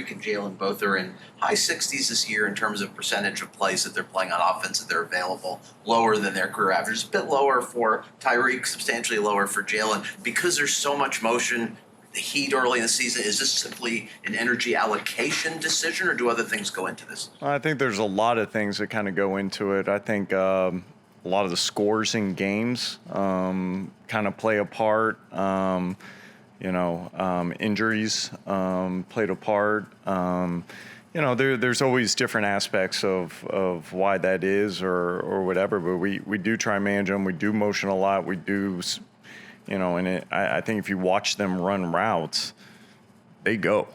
Tyreek and Jalen both are in high 60s this year in terms of percentage of plays that they're playing on offense that they're available, lower than their career average. A bit lower for Tyreek, substantially lower for Jalen. Because there's so much motion, the heat early in the season, is this simply an energy allocation decision, or do other things go into this? I think there's a lot of things that kind of go into it. I think a lot of the scores in games kind of play a part. Injuries played a part. There's always different aspects of why that is or whatever, but we do try and manage them. We do motion a lot. We do, I think if you watch them run routes, they go.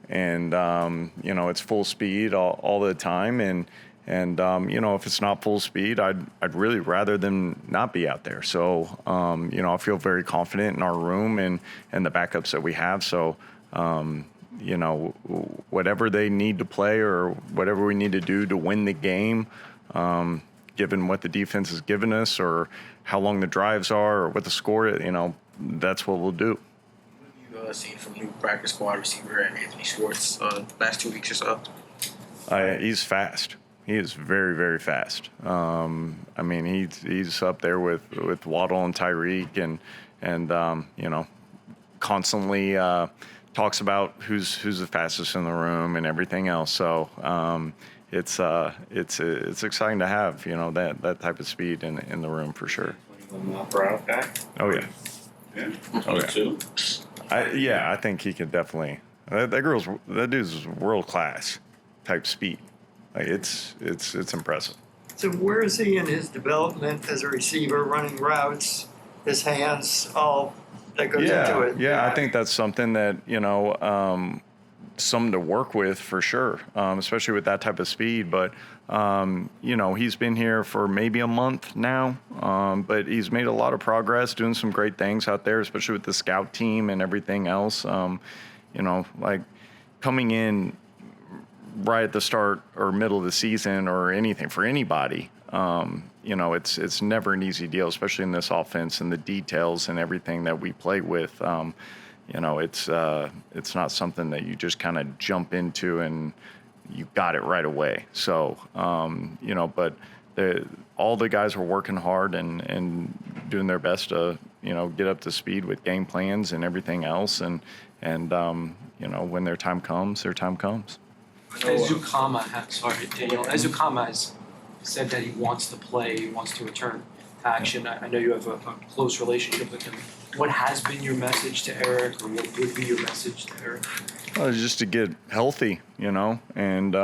And, it's full speed all the time. And if it's not full speed, I'd really rather them not be out there. So, I feel very confident in our room and the backups that we have. So, whatever they need to play or whatever we need to do to win the game, given what the defense has given us or how long the drives are or what the score is, that's what we'll do. What have you seen from new practice squad receiver Anthony Schwartz last 2 weeks or so? He's fast. He is very, very fast. He's up there with Waddle and Tyreek and constantly talks about who's the fastest in the room and everything else. So it's exciting to have that type of speed in the room for sure. 21 mile per hour guy? Oh yeah. Yeah. Oh yeah. I think he could definitely. That dude's world class type speed. Like it's impressive. So where is he in his development as a receiver, running routes, his hands, all that goes into it? Yeah, I think that's something that, something to work with for sure, especially with that type of speed. But, he's been here for maybe a month now, but he's made a lot of progress, doing some great things out there, especially with the scout team and everything else. Like coming in right at the start or middle of the season or anything for anybody, it's never an easy deal, especially in this offense and the details and everything that we play with. It's not something that you just kind of jump into and you got it right away. So, but all the guys are working hard and doing their best to, get up to speed with game plans and everything else. And when their time comes, their time comes. Ezukama has said that he wants to play, he wants to return to action. I know you have a close relationship with him. What has been your message to Eric, or what would be your message to Eric? Just to get healthy, and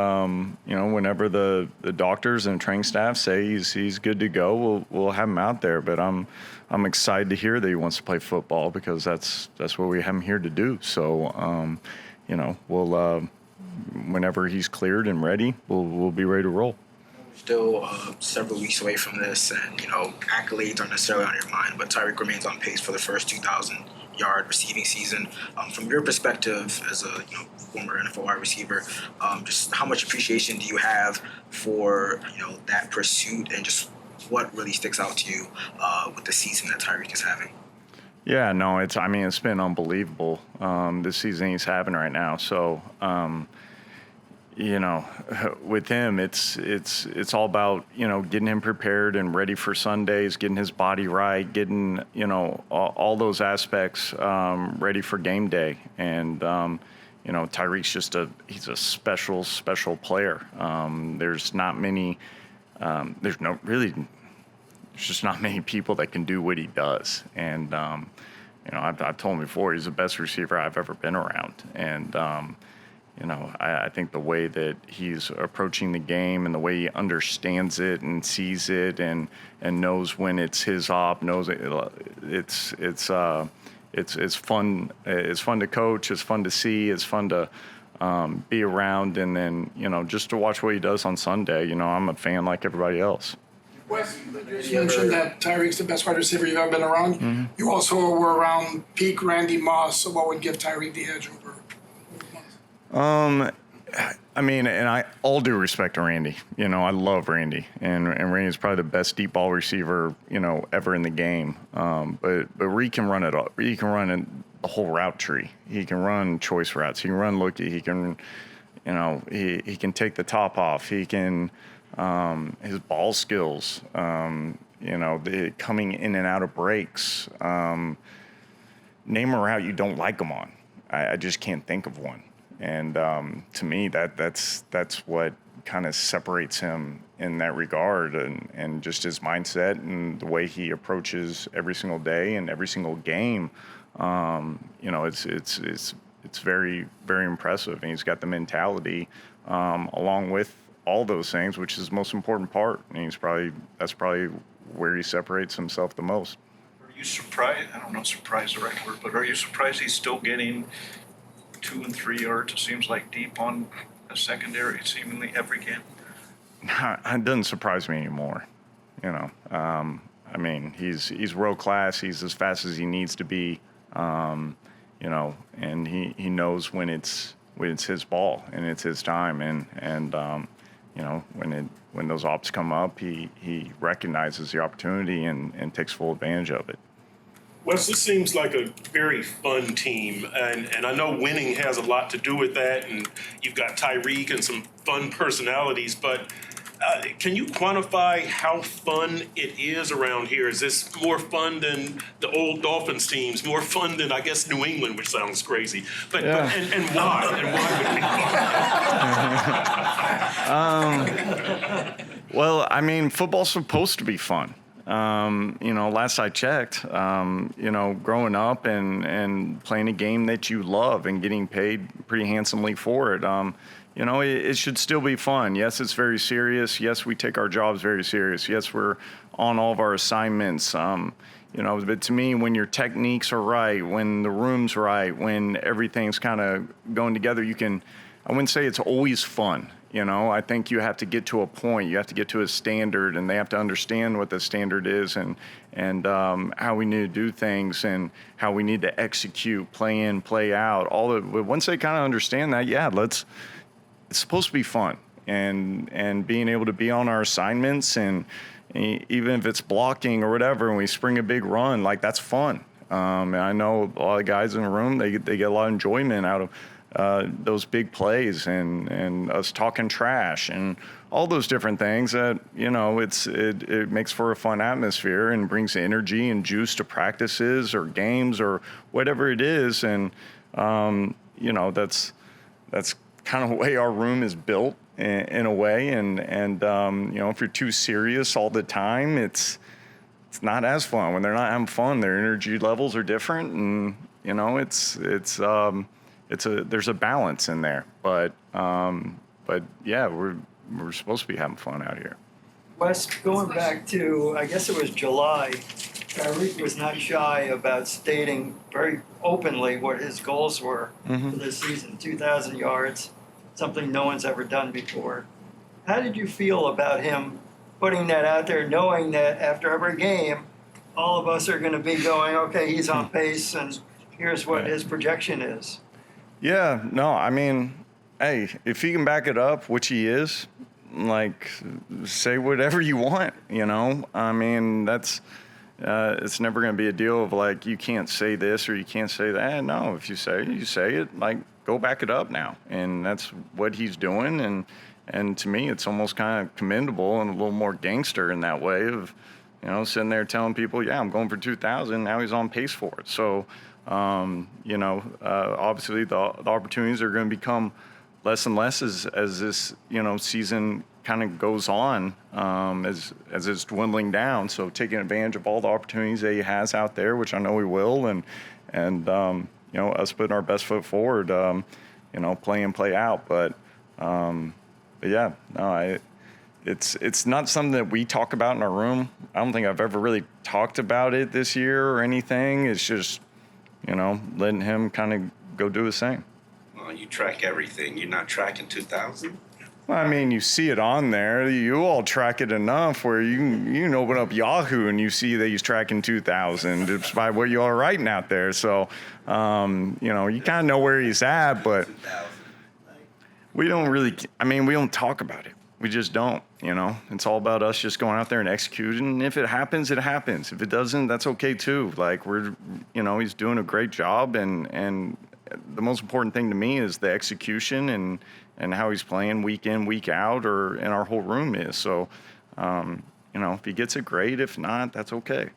whenever the doctors and training staff say he's good to go, we'll have him out there. But I'm excited to hear that he wants to play football because that's what we have him here to do. So, we'll. Whenever he's cleared and ready, we'll be ready to roll. Still several weeks away from this, and accolades aren't necessarily on your mind, but Tyreek remains on pace for the first 2,000-yard receiving season. From your perspective as a former NFL wide receiver, just how much appreciation do you have for that pursuit, and just what really sticks out to you with the season that Tyreek is having? Yeah, no, it's been unbelievable this season he's having right now. So. With him, it's all about, getting him prepared and ready for Sundays, getting his body right, getting, all those aspects ready for game day. And, Tyreek's he's a special player. There's not many, there's just not many people that can do what he does. And, I've told him before, he's the best receiver I've ever been around. And, I think the way that he's approaching the game and the way he understands it and sees it and knows when it's his op, knows it's fun. It's fun to coach. It's fun to see. It's fun to be around. And then, just to watch what he does on Sunday, I'm a fan like everybody else. Wes, you mentioned that Tyreek's the best wide receiver you've ever been around. Mm-hmm. You also were around peak Randy Moss, so what would give Tyreek the edge over? And all due respect to Randy, I love Randy, and Randy's probably the best deep ball receiver, ever in the game. But Reed can run it all. He can run the whole route tree. He can run choice routes. He can run looky. He can he can take the top off. He can, his ball skills, the coming in and out of breaks. Name a route you don't like him on. I just can't think of one. And to me, that's what kind of separates him in that regard, and just his mindset and the way he approaches every single day and every single game. It's very, very impressive, and he's got the mentality along with all those things, which is the most important part. And that's probably where he separates himself the most. Are you surprised? I don't know, surprised the right word, but are you surprised he's still getting 2 and 3 yards? It seems like deep on a secondary, seemingly every game. It doesn't surprise me anymore. He's world class. He's as fast as he needs to be. And he knows when it's his ball and it's his time. And when those ops come up, he recognizes the opportunity and takes full advantage of it. Wes, this seems like a very fun team, and I know winning has a lot to do with that, and you've got Tyreek and some fun personalities, but can you quantify how fun it is around here? Is this more fun than the old Dolphins teams, more fun than, I guess, New England, which sounds crazy, but why? And why would it be fun? Well, football's supposed to be fun. Last I checked, growing up and playing a game that you love and getting paid pretty handsomely for it, it should still be fun. Yes, it's very serious. Yes, we take our jobs very serious. Yes, we're on all of our assignments. But to me, when your techniques are right, when the room's right, when everything's kind of going together, I wouldn't say it's always fun. I think you have to get to a point. You have to get to a standard, and they have to understand what the standard is and how we need to do things and how we need to execute, play in, play out. Once they kind of understand that, it's supposed to be fun, and being able to be on our assignments, and even if it's blocking or whatever, and we spring a big run, like, that's fun. And I know a lot of guys in the room, they get a lot of enjoyment out of those big plays and us talking trash and all those different things that, it makes for a fun atmosphere and brings energy and juice to practices or games or whatever it is. And, that's kind of the way our room is built in a way. And if you're too serious all the time, it's not as fun. When they're not having fun, their energy levels are different, and, there's a balance in there, but yeah, we're supposed to be having fun out here. Wes, going back to, I guess it was July, Tyreek was not shy about stating very openly what his goals were for this season, 2,000 yards, something no one's ever done before. How did you feel about him putting that out there, knowing that after every game, all of us are going to be going, okay, he's on pace, and here's what his projection is? Yeah, no, hey, if he can back it up, which he is, like, say whatever you want, that's, it's never going to be a deal of, like, you can't say this or you can't say that. No, if you say it, like, go back it up now. And that's what he's doing. And to me, it's almost kind of commendable and a little more gangster in that way of, sitting there telling people, yeah, I'm going for 2,000. Now he's on pace for it. So, obviously the opportunities are going to become less and less as this, season kind of goes on, as it's dwindling down. So taking advantage of all the opportunities that he has out there, which I know he will, and us putting our best foot forward, play in, play out. But yeah, no, it's not something that we talk about in our room. I don't think I've ever really talked about it this year or anything. It's just, letting him kind of go do his thing. Well, you track everything. You're not tracking 2,000? Well, you see it on there. You all track it enough where you can open up Yahoo and you see that he's tracking 2,000 just by what you are writing out there. So, you kind of know where he's at, but we don't really, we don't talk about it. We just don't, It's all about us just going out there and executing. And if it happens, it happens. If it doesn't, that's okay too. Like, he's doing a great job, and the most important thing to me is the execution and how he's playing week in, week out, and our whole room is. So, if he gets it, great. If not, that's okay.